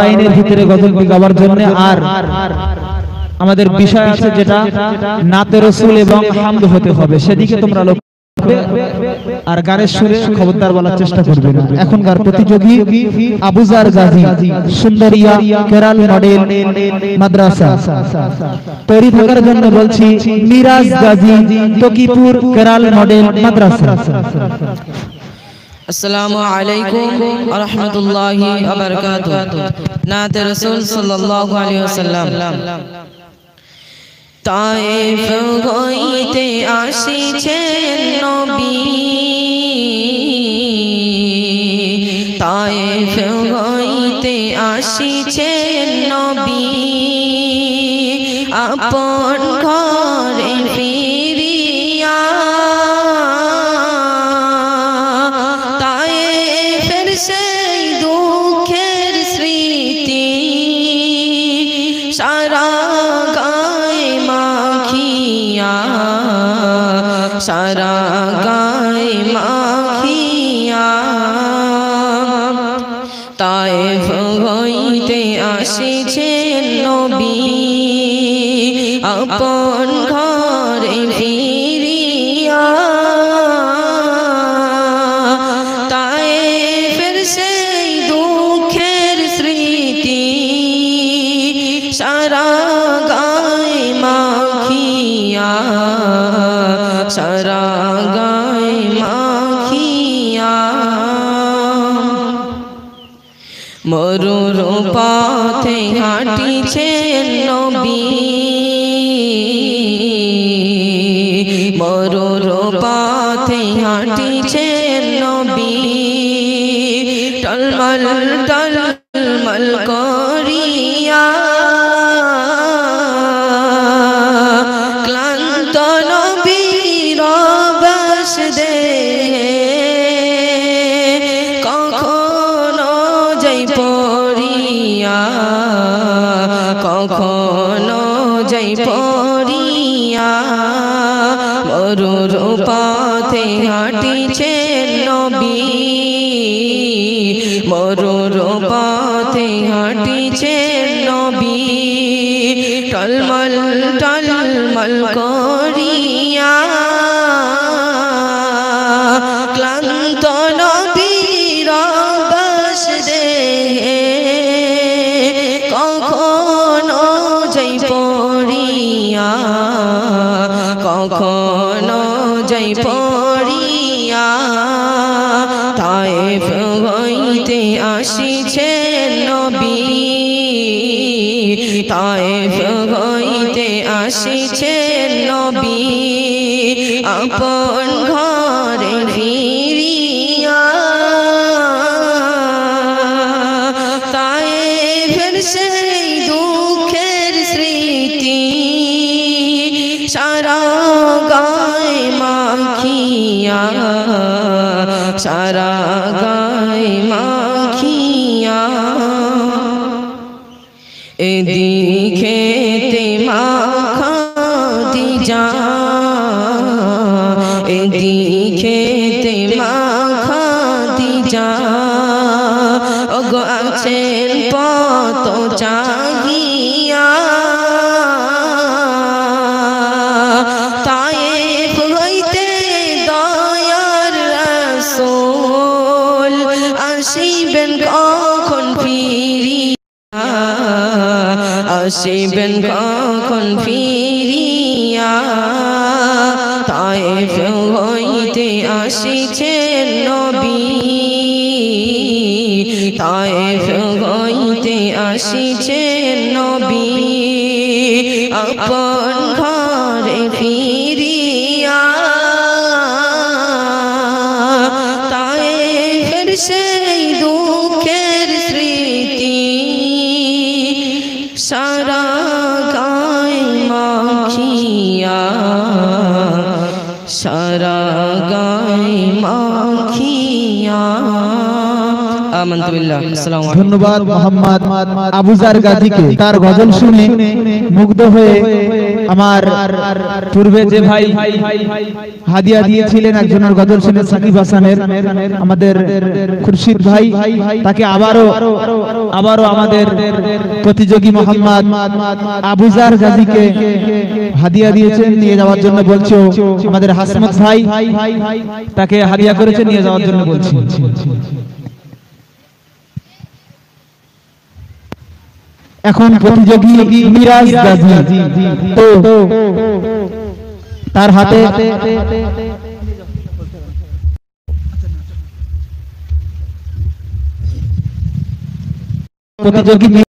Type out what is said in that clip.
লাইনের ভিতরে গজলটি গাওয়ার জন্য আর আমাদের বিষয় আছে যেটা নাতে রাসূল এবং হামদ হতে হবে, সেদিকে তোমরা লক্ষ্য করবে আর গানের সুরে খবরদার বলার চেষ্টা করবে না। এখনকার প্রতিযোগী আবুজার গাজী, সুন্দরিয়া কেরাল মডেল মাদ্রাসা। তৈরি থাকার জন্য বলছি মিরাজ গাজী, তকিপুর কেরাল মডেল মাদ্রাসা। अस्सलामु अलैकुम व रहमतुल्लाहि व बरकातुहू। नात रसूल सल्लल्लाहु अलैहि वसल्लम। ताइफ হইতে আসিছেন নবী, তাইফ হইতে আসিছেন নবী, আপন ঘরে ফিরিয়া। তাইফের সেই দুঃখের স্মৃতি সারা গায়ে মাখিয়া, সারা গায়ে মাখিয়া। তাইফ হইতে আসিছেন নবী, আপন ঘরে ফিরিয়া। তাইফের সেই দুঃখের স্মৃতি সারা গায়ে মাখিয়া, সারা গায়ে মাখিয়া। মরুর পথে হাঁটিছেন নবী, মরুর পথে হাঁটিছেন নবী, টলমল টলমল করিয়া। ক্লান্ত নবীর অবশ দেহে কখনো যাই পড়িয়া, কখনো যাই পড়িয়া। মরুর পথে হাঁটিছেন নবী, মরুর পথে হাঁটিছেন নবী, টলমল টলমল করিয়া। ক্লান্ত নবীর অবশ দেহে কখনো যাই পড়িয়া, কখনো যাই পড়িয়া। তাইফ হইতে আসিছেন নবী, তাইফ হইতে আসিছেন নবী, আপন ঘরে ফিরিয়া। তাইফের সেই দুঃখের স্মৃতি সারা গায়ে মাখিয়া, সারা গায়ে মাখিয়া। এদিকেতে মা খাদিজা, এদিকেতে মা খাদিজা, ওগো আছেন পত চাহিয়া। তাইফ হইতে দয়ার রাসূল আসিবেন কখন ফিরিয়া, আসিবেন কখন ফিরিয়া। তাইফ হইতে আসিছেন নবী, তাইফ হইতে আসিছেন নবী, আপন ঘরে ফিরিয়া। তাইফের সেই দুঃখের স্মৃতি সারা গায়ে মাখিয়া, সারা গায়ে মাখিয়া। আমানতু বিল্লাহ। আসসালামু আলাইকুম। ধন্যবাদ মোহাম্মদ আবুজার গাজীকে তার গজল শুনে মুগ্ধ হয়ে আমার পূর্বে যে ভাই হাদিয়া দিয়েছিলেন একজনের গজল শুনে সাকিব হাসানের আমাদের খুরশিদ ভাই তাকে আবারও আমাদের প্রতিযোগী মোহাম্মদ আবুজার গাজীকে হাদিয়া দিয়েছেন নিয়ে যাওয়ার জন্য বলছো আমাদের হাসমত ভাই তাকে হাদিয়া করেছে নিয়ে যাওয়ার জন্য বলছি এখন প্রতিযোগী মিরাজ গাজী তো তার হাতে প্রতিযোগী